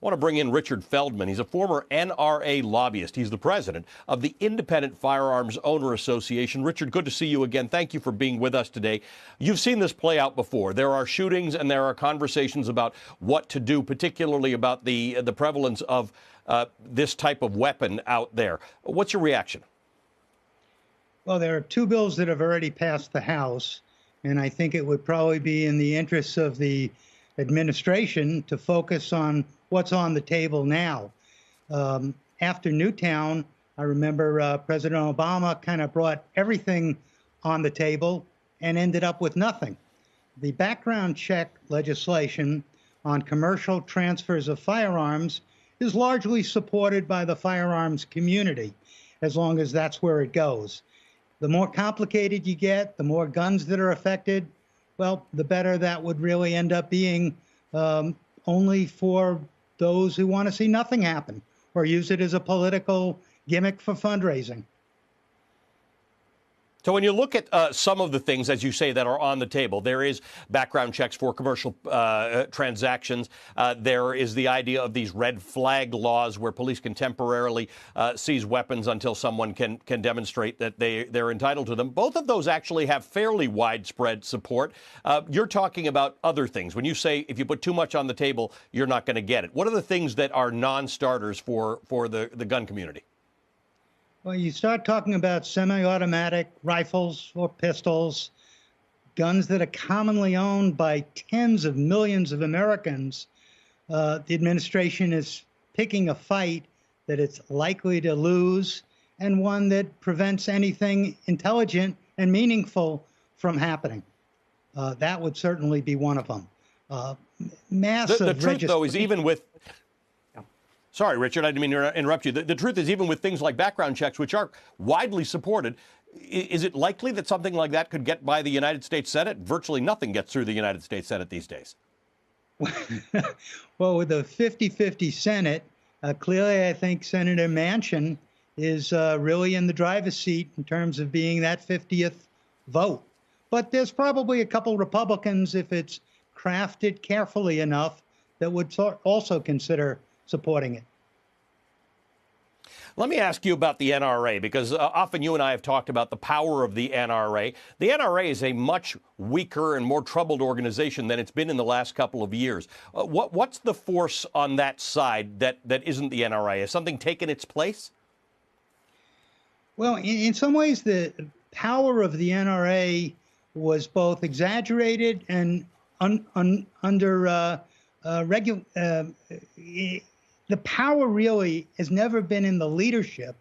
want to bring in Richard Feldman. He's a former NRA lobbyist. He's the president of the Independent Firearms Owner Association. Richard, good to see you again. Thank you for being with us today. You've seen this play out before. There are shootings and there are conversations about what to do, particularly about the prevalence of this type of weapon out there. What's your reaction? Well, there are two bills that have already passed the House, and I think it would probably be in the interests of the administration to focus on what's on the table now. After Newtown, I remember President Obama kind of brought everything on the table and ended up with nothing. The background check legislation on commercial transfers of firearms is largely supported by the firearms community, as long as that's where it goes. The more complicated you get, the more guns that are affected, well, the better that would really end up being, only for those who want to see nothing happen or use it as a political gimmick for fundraising. So when you look at some of the things, as you say, that are on the table, there is background checks for commercial transactions. There is the idea of these red flag laws where police can temporarily seize weapons until someone can demonstrate that they're entitled to them. Both of those actually have fairly widespread support. You're talking about other things. When you say if you put too much on the table, you're not going to get it. What are the things that are non-starters for the gun community? Well, you start talking about semi-automatic rifles or pistols, guns that are commonly owned by tens of millions of Americans. The administration is picking a fight that it's likely to lose and one that prevents anything intelligent and meaningful from happening. That would certainly be one of them. The truth, though, is even with... Sorry, Richard, I didn't mean to interrupt you. The truth is, even with things like background checks, which are widely supported, is it likely that something like that could get by the United States Senate? Virtually nothing gets through the United States Senate these days. Well, with the 50-50 Senate, clearly I think Senator Manchin is really in the driver's seat in terms of being that 50th vote. But there's probably a couple Republicans, if it's crafted carefully enough, that would also consider supporting it. Let me ask you about the NRA, because often you and I have talked about the power of the NRA. The NRA is a much weaker and more troubled organization than it's been in the last couple of years. What's the force on that side that isn't the NRA? Has something taken its place? Well, in some ways, the power of the NRA was both exaggerated and the power really has never been in the leadership.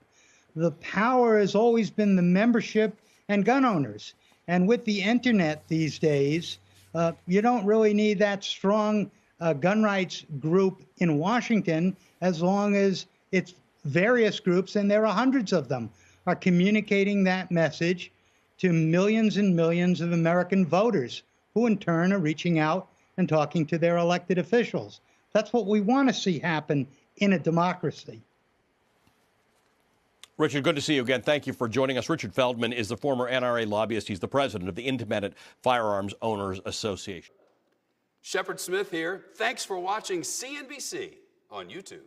The power has always been the membership and gun owners. And with the internet these days, you don't really need that strong gun rights group in Washington, as long as it's various groups, and there are hundreds of them, are communicating that message to millions and millions of American voters, who in turn are reaching out and talking to their elected officials. That's what we want to see happen in a democracy. Richard, good to see you again. Thank you for joining us. Richard Feldman is the former NRA lobbyist. He's the president of the Independent Firearms Owners Association. Shepard Smith here. Thanks for watching CNBC on YouTube.